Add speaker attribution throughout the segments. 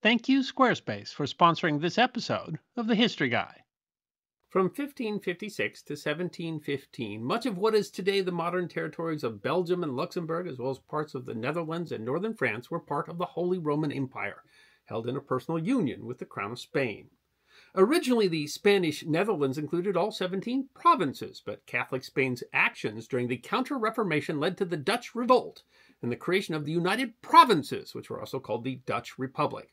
Speaker 1: Thank you, Squarespace, for sponsoring this episode of The History Guy.
Speaker 2: From 1556 to 1715, much of what is today the modern territories of Belgium and Luxembourg, as well as parts of the Netherlands and northern France, were part of the Holy Roman Empire, held in a personal union with the Crown of Spain. Originally, the Spanish Netherlands included all 17 provinces, but Catholic Spain's actions during the Counter-Reformation led to the Dutch Revolt and the creation of the United Provinces, which were also called the Dutch Republic.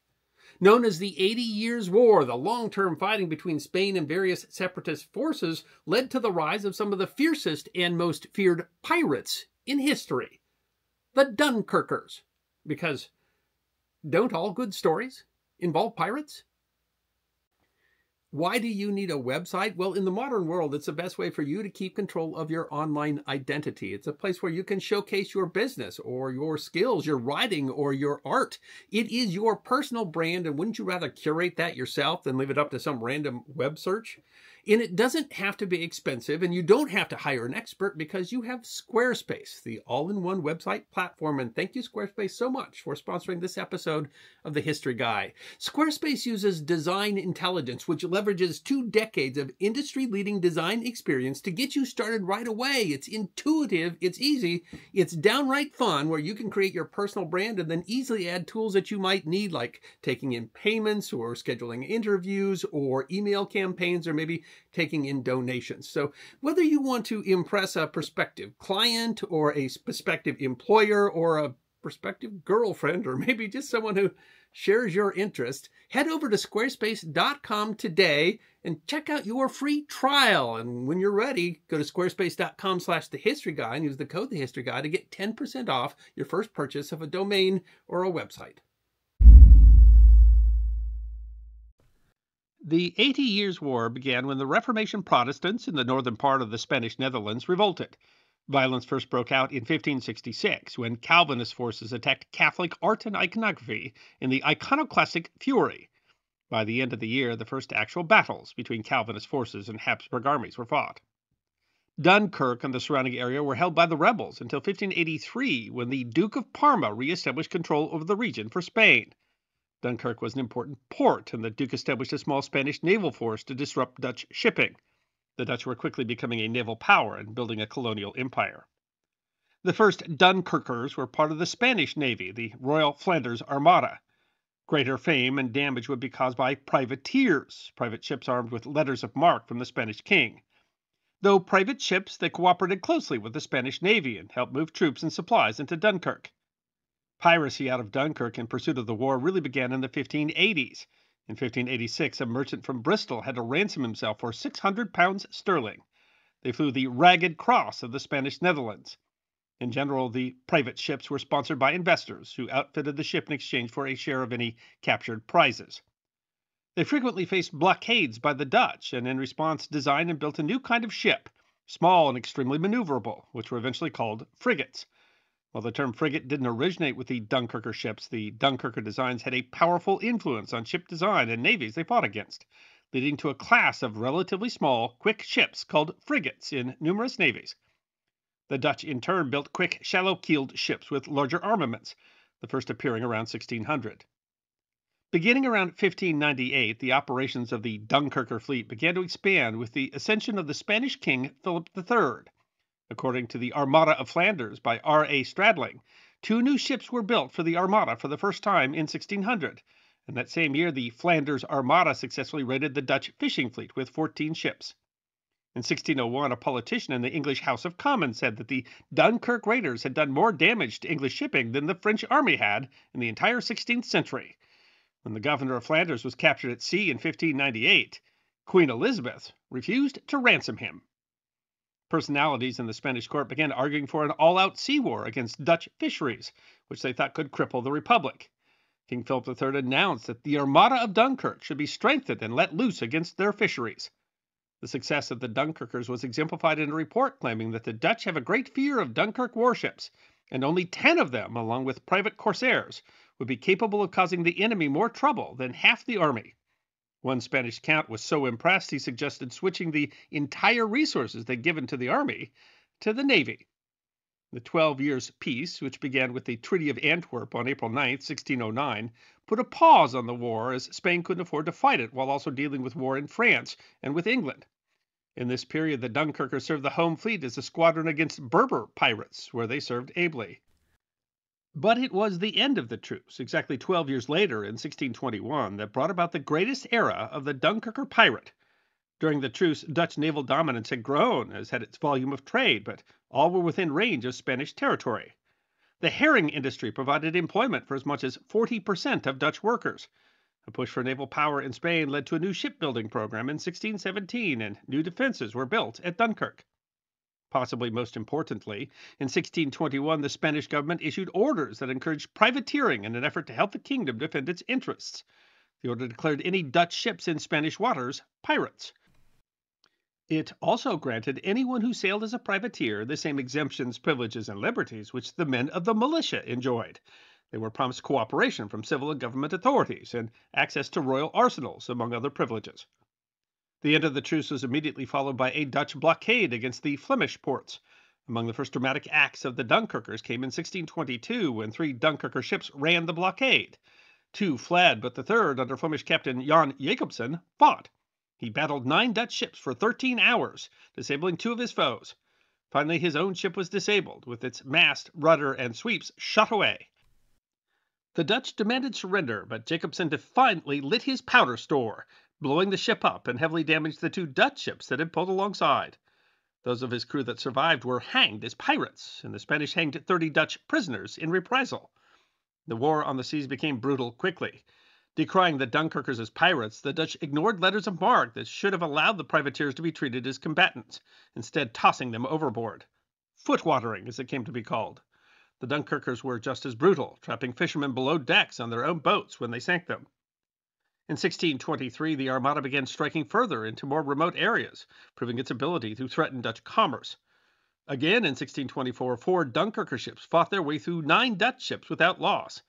Speaker 2: Known as the 80 Years' War, the long-term fighting between Spain and various separatist forces led to the rise of some of the fiercest and most feared pirates in history, the Dunkirkers. Because don't all good stories involve pirates? Why do you need a website? Well, in the modern world, it's the best way for you to keep control of your online identity. It's a place where you can showcase your business or your skills, your writing or your art. It is your personal brand, and wouldn't you rather curate that yourself than leave it up to some random web search? And it doesn't have to be expensive, and you don't have to hire an expert because you have Squarespace, the all-in-one website platform. And thank you, Squarespace, so much for sponsoring this episode of The History Guy. Squarespace uses design intelligence, which leverages 2 decades of industry-leading design experience to get you started right away. It's intuitive, it's easy, it's downright fun, where you can create your personal brand and then easily add tools that you might need, like taking in payments or scheduling interviews or email campaigns, or maybe taking in donations. So whether you want to impress a prospective client or a prospective employer or a prospective girlfriend, or maybe just someone who shares your interest, head over to squarespace.com today and check out your free trial. And when you're ready, go to squarespace.com/thehistoryguy and use the code thehistoryguy to get 10% off your first purchase of a domain or a website.
Speaker 1: The 80 Years' War began when the Reformation Protestants in the northern part of the Spanish Netherlands revolted. Violence first broke out in 1566, when Calvinist forces attacked Catholic art and iconography in the iconoclastic fury. By the end of the year, the first actual battles between Calvinist forces and Habsburg armies were fought. Dunkirk and the surrounding area were held by the rebels until 1583, when the Duke of Parma re-established control over the region for Spain. Dunkirk was an important port, and the Duke established a small Spanish naval force to disrupt Dutch shipping. The Dutch were quickly becoming a naval power and building a colonial empire. The first Dunkirkers were part of the Spanish Navy, the Royal Flanders Armada. Greater fame and damage would be caused by privateers, private ships armed with letters of marque from the Spanish king. Though private ships, they cooperated closely with the Spanish Navy and helped move troops and supplies into Dunkirk. Piracy out of Dunkirk in pursuit of the war really began in the 1580s. In 1586, a merchant from Bristol had to ransom himself for £600 sterling. They flew the Ragged Cross of the Spanish Netherlands. In general, the private ships were sponsored by investors who outfitted the ship in exchange for a share of any captured prizes. They frequently faced blockades by the Dutch, and in response designed and built a new kind of ship, small and extremely maneuverable, which were eventually called frigates. While the term frigate didn't originate with the Dunkirker ships, the Dunkirker designs had a powerful influence on ship design and navies they fought against, leading to a class of relatively small, quick ships called frigates in numerous navies. The Dutch, in turn, built quick, shallow-keeled ships with larger armaments, the first appearing around 1600. Beginning around 1598, the operations of the Dunkirker fleet began to expand with the ascension of the Spanish king Philip III. According to the Armada of Flanders by R.A. Stradling, 2 new ships were built for the Armada for the first time in 1600, and that same year the Flanders Armada successfully raided the Dutch fishing fleet with 14 ships. In 1601, a politician in the English House of Commons said that the Dunkirk raiders had done more damage to English shipping than the French army had in the entire 16th century. When the governor of Flanders was captured at sea in 1598, Queen Elizabeth refused to ransom him. Personalities in the Spanish court began arguing for an all-out sea war against Dutch fisheries, which they thought could cripple the Republic. King Philip III announced that the Armada of Dunkirk should be strengthened and let loose against their fisheries. The success of the Dunkirkers was exemplified in a report claiming that the Dutch have a great fear of Dunkirk warships, and only 10 of them, along with private corsairs, would be capable of causing the enemy more trouble than half the army. One Spanish count was so impressed he suggested switching the entire resources they'd given to the army to the navy. The 12 Years' Peace, which began with the Treaty of Antwerp on April 9, 1609, put a pause on the war as Spain couldn't afford to fight it while also dealing with war in France and with England. In this period, the Dunkirkers served the home fleet as a squadron against Berber pirates, where they served ably. But it was the end of the truce, exactly 12 years later in 1621, that brought about the greatest era of the Dunkerker pirate. During the truce, Dutch naval dominance had grown, as had its volume of trade, but all were within range of Spanish territory. The herring industry provided employment for as much as 40% of Dutch workers. A push for naval power in Spain led to a new shipbuilding program in 1617, and new defenses were built at Dunkirk. Possibly most importantly, in 1621 the Spanish government issued orders that encouraged privateering in an effort to help the kingdom defend its interests. The order declared any Dutch ships in Spanish waters pirates. It also granted anyone who sailed as a privateer the same exemptions, privileges, and liberties which the men of the militia enjoyed. They were promised cooperation from civil and government authorities and access to royal arsenals, among other privileges. The end of the truce was immediately followed by a Dutch blockade against the Flemish ports. Among the first dramatic acts of the Dunkirkers came in 1622, when 3 Dunkerker ships ran the blockade. 2 fled, but the third, under Flemish captain Jan Jacobsen, fought. He battled 9 Dutch ships for 13 hours, disabling 2 of his foes. Finally, his own ship was disabled, with its mast, rudder, and sweeps shot away. The Dutch demanded surrender, but Jacobsen defiantly lit his powder store, blowing the ship up, and heavily damaged the 2 Dutch ships that had pulled alongside. Those of his crew that survived were hanged as pirates, and the Spanish hanged 30 Dutch prisoners in reprisal. The war on the seas became brutal quickly. Decrying the Dunkirkers as pirates, the Dutch ignored letters of marque that should have allowed the privateers to be treated as combatants, instead tossing them overboard. Foot-watering, as it came to be called. The Dunkirkers were just as brutal, trapping fishermen below decks on their own boats when they sank them. In 1623, the Armada began striking further into more remote areas, proving its ability to threaten Dutch commerce. Again, in 1624, 4 Dunkirker ships fought their way through 9 Dutch ships without loss.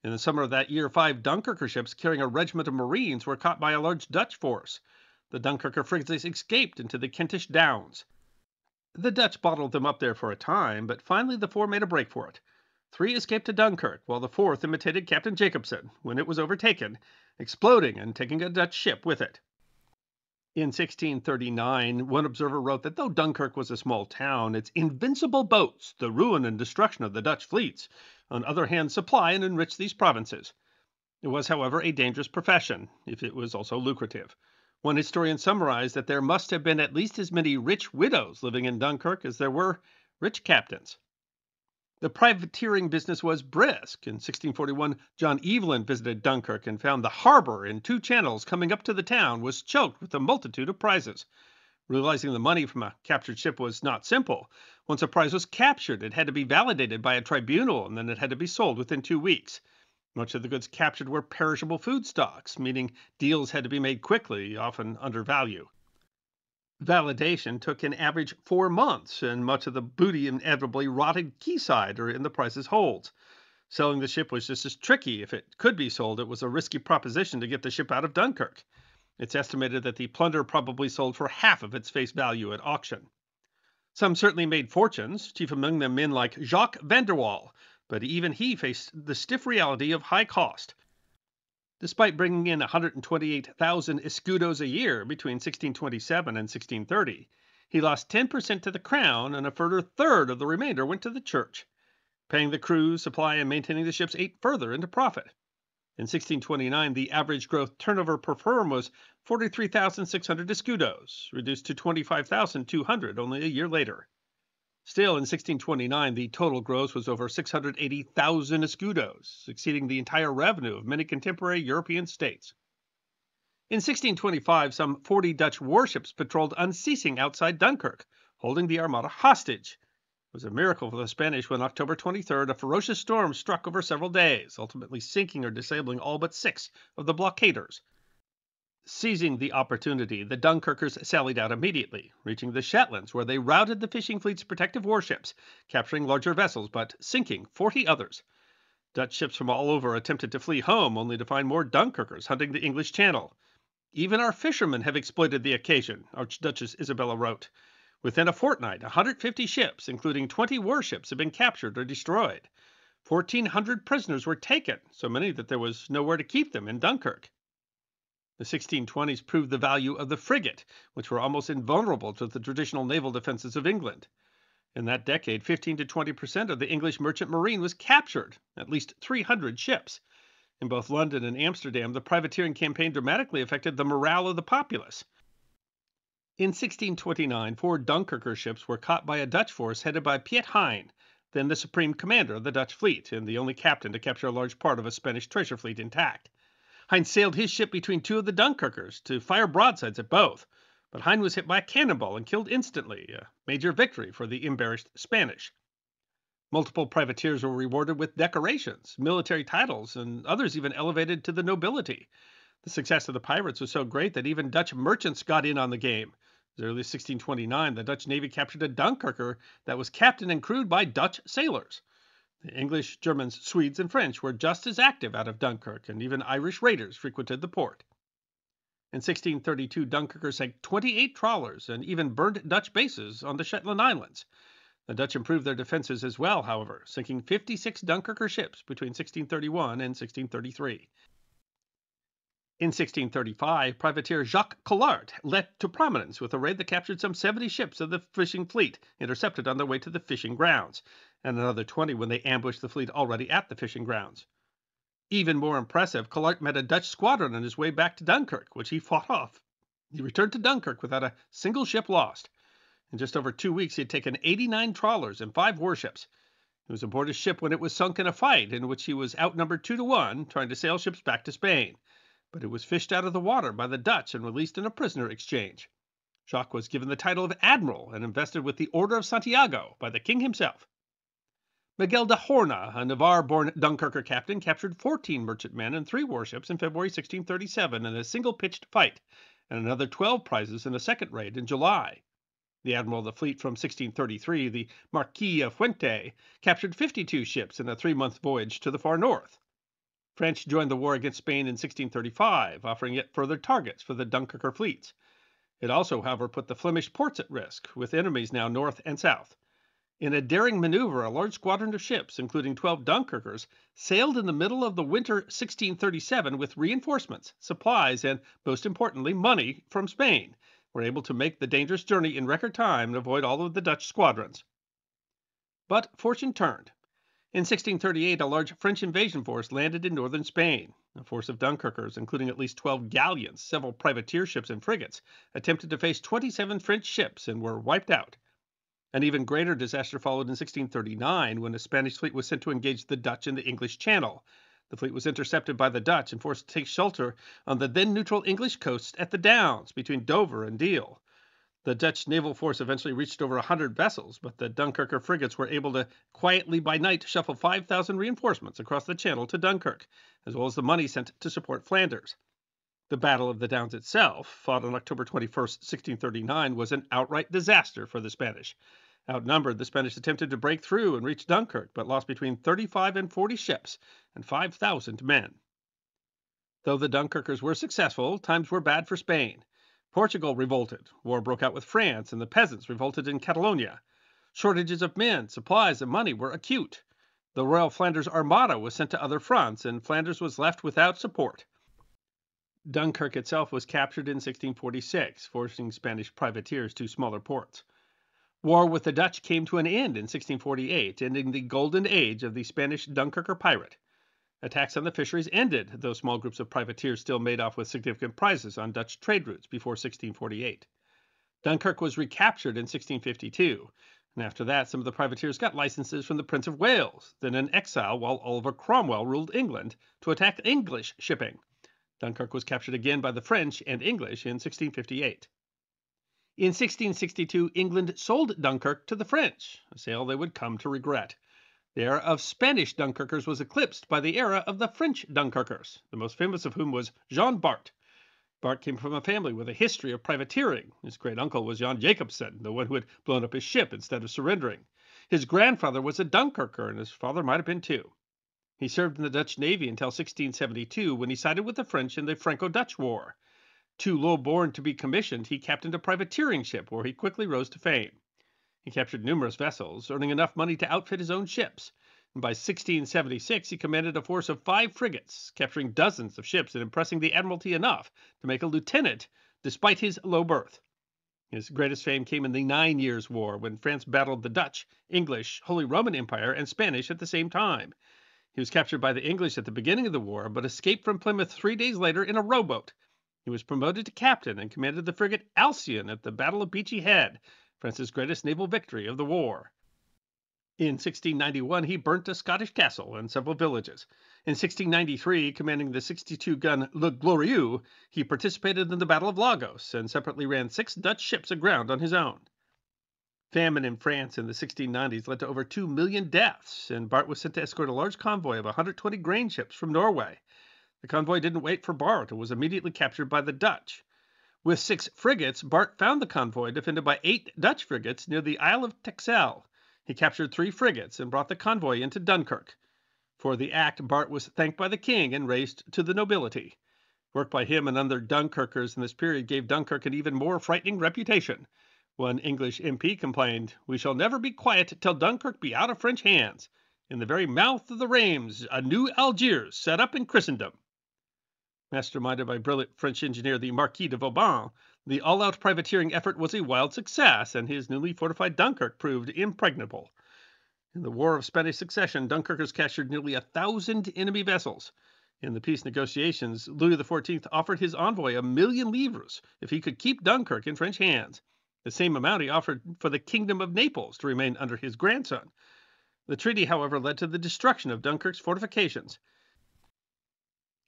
Speaker 1: In the summer of that year, 5 Dunkirker ships carrying a regiment of Marines were caught by a large Dutch force. The Dunkirker frigates escaped into the Kentish Downs. The Dutch bottled them up there for a time, but finally the 4 made a break for it. 3 escaped to Dunkirk, while the 4th imitated Captain Jacobsen when it was overtaken, exploding and taking a Dutch ship with it. In 1639, one observer wrote that though Dunkirk was a small town, its invincible boats, the ruin and destruction of the Dutch fleets, on the other hand, supply and enrich these provinces. It was, however, a dangerous profession, if it was also lucrative. One historian summarized that there must have been at least as many rich widows living in Dunkirk as there were rich captains. The privateering business was brisk. In 1641, John Evelyn visited Dunkirk and found the harbor in 2 channels coming up to the town was choked with a multitude of prizes. Realizing the money from a captured ship was not simple, once a prize was captured, it had to be validated by a tribunal, and then it had to be sold within 2 weeks. Much of the goods captured were perishable foodstuffs, meaning deals had to be made quickly, often under value. Validation took an average 4 months, and much of the booty inevitably rotted quayside or in the prize's holds. Selling the ship was just as tricky. If it could be sold, it was a risky proposition to get the ship out of Dunkirk. It's estimated that the plunder probably sold for half of its face value at auction. Some certainly made fortunes, chief among them men like Jacques van der Waal, but even he faced the stiff reality of high cost. Despite bringing in 128,000 escudos a year between 1627 and 1630, he lost 10% to the crown, and a further third of the remainder went to the church. Paying the crews, supply, and maintaining the ships ate further into profit. In 1629, the average gross turnover per firm was 43,600 escudos, reduced to 25,200 only a year later. Still, in 1629, the total gross was over 680,000 escudos, exceeding the entire revenue of many contemporary European states. In 1625, some 40 Dutch warships patrolled unceasing outside Dunkirk, holding the Armada hostage. It was a miracle for the Spanish when, October 23rd, a ferocious storm struck over several days, ultimately sinking or disabling all but 6 of the blockaders. Seizing the opportunity, the Dunkirkers sallied out immediately, reaching the Shetlands, where they routed the fishing fleet's protective warships, capturing larger vessels but sinking 40 others. Dutch ships from all over attempted to flee home, only to find more Dunkirkers hunting the English Channel. "Even our fishermen have exploited the occasion," Archduchess Isabella wrote. "Within a fortnight, 150 ships, including 20 warships, have been captured or destroyed. 1,400 prisoners were taken, so many that there was nowhere to keep them in Dunkirk. The 1620s proved the value of the frigate, which were almost invulnerable to the traditional naval defenses of England. In that decade, 15 to 20% of the English merchant marine was captured, at least 300 ships. In both London and Amsterdam, the privateering campaign dramatically affected the morale of the populace. In 1629, 4 Dunkirker ships were caught by a Dutch force headed by Piet Hein, then the supreme commander of the Dutch fleet and the only captain to capture a large part of a Spanish treasure fleet intact. Hein sailed his ship between 2 of the Dunkirkers to fire broadsides at both, but Hein was hit by a cannonball and killed instantly, a major victory for the embarrassed Spanish. Multiple privateers were rewarded with decorations, military titles, and others even elevated to the nobility. The success of the pirates was so great that even Dutch merchants got in on the game. As early as 1629, the Dutch Navy captured a Dunkerker that was captained and crewed by Dutch sailors. The English, Germans, Swedes, and French were just as active out of Dunkirk, and even Irish raiders frequented the port. In 1632, Dunkirker sank 28 trawlers and even burned Dutch bases on the Shetland Islands. The Dutch improved their defenses as well, however, sinking 56 Dunkirker ships between 1631 and 1633. In 1635, privateer Jacques Collart leapt to prominence with a raid that captured some 70 ships of the fishing fleet intercepted on their way to the fishing grounds, and another 20 when they ambushed the fleet already at the fishing grounds. Even more impressive, Collart met a Dutch squadron on his way back to Dunkirk, which he fought off. He returned to Dunkirk without a single ship lost. In just over 2 weeks, he had taken 89 trawlers and 5 warships. He was aboard his ship when it was sunk in a fight in which he was outnumbered 2 to 1, trying to sail ships back to Spain. But it was fished out of the water by the Dutch and released in a prisoner exchange. Jacques was given the title of admiral and invested with the Order of Santiago by the king himself. Miguel de Horna, a Navarre-born Dunkerker captain, captured 14 merchantmen and 3 warships in February 1637 in a single-pitched fight, and another 12 prizes in a second raid in July. The admiral of the fleet from 1633, the Marquis of Fuente, captured 52 ships in a 3-month voyage to the far north. France joined the war against Spain in 1635, offering yet further targets for the Dunkerker fleets. It also, however, put the Flemish ports at risk, with enemies now north and south. In a daring maneuver, a large squadron of ships, including 12 Dunkerkers, sailed in the middle of the winter 1637 with reinforcements, supplies, and, most importantly, money from Spain, were able to make the dangerous journey in record time and avoid all of the Dutch squadrons. But fortune turned. In 1638, a large French invasion force landed in northern Spain. A force of Dunkirkers, including at least 12 galleons, several privateer ships, and frigates, attempted to face 27 French ships and were wiped out. An even greater disaster followed in 1639 when a Spanish fleet was sent to engage the Dutch in the English Channel. The fleet was intercepted by the Dutch and forced to take shelter on the then neutral English coast at the Downs between Dover and Deal. The Dutch naval force eventually reached over 100 vessels, but the Dunkerker frigates were able to quietly by night shuffle 5,000 reinforcements across the Channel to Dunkirk, as well as the money sent to support Flanders. The Battle of the Downs itself, fought on October 21, 1639, was an outright disaster for the Spanish. Outnumbered, the Spanish attempted to break through and reach Dunkirk, but lost between 35 and 40 ships and 5,000 men. Though the Dunkerkers were successful, times were bad for Spain. Portugal revolted, war broke out with France, and the peasants revolted in Catalonia. Shortages of men, supplies, and money were acute. The Royal Flanders Armada was sent to other fronts, and Flanders was left without support. Dunkirk itself was captured in 1646, forcing Spanish privateers to smaller ports. War with the Dutch came to an end in 1648, ending the golden age of the Spanish Dunkerker pirate. Attacks on the fisheries ended, though small groups of privateers still made off with significant prizes on Dutch trade routes before 1648. Dunkirk was recaptured in 1652, and after that some of the privateers got licenses from the Prince of Wales, then in exile while Oliver Cromwell ruled England, to attack English shipping. Dunkirk was captured again by the French and English in 1658. In 1662, England sold Dunkirk to the French, a sale they would come to regret. The era of Spanish Dunkerkers was eclipsed by the era of the French Dunkerkers, the most famous of whom was Jean Bart. Bart came from a family with a history of privateering. His great-uncle was Jan Jacobsen, the one who had blown up his ship instead of surrendering. His grandfather was a Dunkerker, and his father might have been too. He served in the Dutch Navy until 1672, when he sided with the French in the Franco-Dutch War. Too low-born to be commissioned, he captained a privateering ship, where he quickly rose to fame. He captured numerous vessels, earning enough money to outfit his own ships. And by 1676, he commanded a force of 5 frigates, capturing dozens of ships and impressing the Admiralty enough to make a lieutenant despite his low birth. His greatest fame came in the 9 Years' War, when France battled the Dutch, English, Holy Roman Empire, and Spanish at the same time. He was captured by the English at the beginning of the war, but escaped from Plymouth 3 days later in a rowboat. He was promoted to captain and commanded the frigate Alcyon at the Battle of Beachy Head, France's greatest naval victory of the war. In 1691, he burnt a Scottish castle and several villages. In 1693, commanding the 62-gun Le Glorieux, he participated in the Battle of Lagos and separately ran 6 Dutch ships aground on his own. Famine in France in the 1690s led to over 2 million deaths, and Bart was sent to escort a large convoy of 120 grain ships from Norway. The convoy didn't wait for Bart and was immediately captured by the Dutch. With 6 frigates, Bart found the convoy defended by 8 Dutch frigates near the Isle of Texel. He captured 3 frigates and brought the convoy into Dunkirk. For the act, Bart was thanked by the king and raised to the nobility. Work by him and other Dunkirkers in this period gave Dunkirk an even more frightening reputation. One English MP complained, "We shall never be quiet till Dunkirk be out of French hands. In the very mouth of the Rheims, a new Algiers set up in Christendom." Masterminded by brilliant French engineer the Marquis de Vauban, the all-out privateering effort was a wild success, and his newly fortified Dunkirk proved impregnable. In the War of Spanish Succession, Dunkirkers captured nearly 1,000 enemy vessels. In the peace negotiations, Louis XIV offered his envoy 1,000,000 livres if he could keep Dunkirk in French hands. The same amount he offered for the Kingdom of Naples to remain under his grandson. The treaty, however, led to the destruction of Dunkirk's fortifications.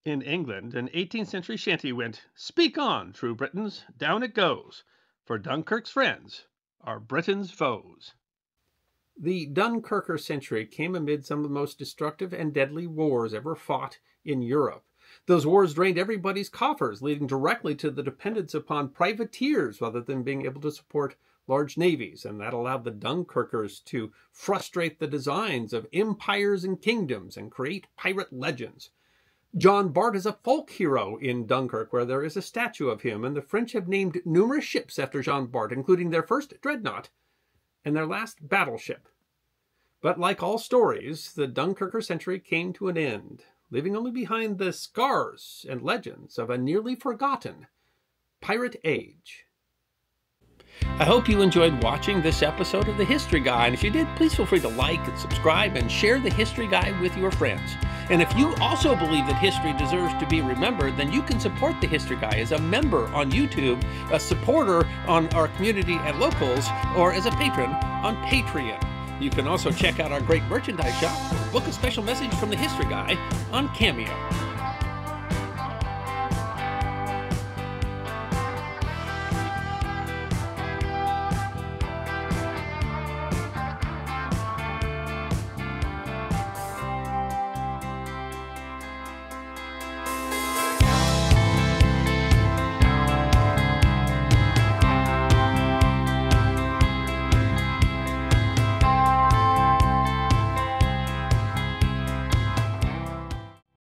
Speaker 1: In England, an 18th century shanty went, "Speak on, true Britons, down it goes, for Dunkirk's friends are Britain's foes."
Speaker 2: The Dunkirker century came amid some of the most destructive and deadly wars ever fought in Europe. Those wars drained everybody's coffers, leading directly to the dependence upon privateers rather than being able to support large navies, and that allowed the Dunkirkers to frustrate the designs of empires and kingdoms and create pirate legends. John Bart is a folk hero in Dunkirk, where there is a statue of him, and the French have named numerous ships after Jean Bart, including their first dreadnought and their last battleship. But like all stories, the Dunkirker century came to an end, leaving only behind the scars and legends of a nearly forgotten pirate age. I hope you enjoyed watching this episode of The History Guy, and if you did, please feel free to like and subscribe and share The History Guy with your friends. And if you also believe that history deserves to be remembered, then you can support The History Guy as a member on YouTube, a supporter on our community at Locals, or as a patron on Patreon. You can also check out our great merchandise shop or book a special message from The History Guy on Cameo.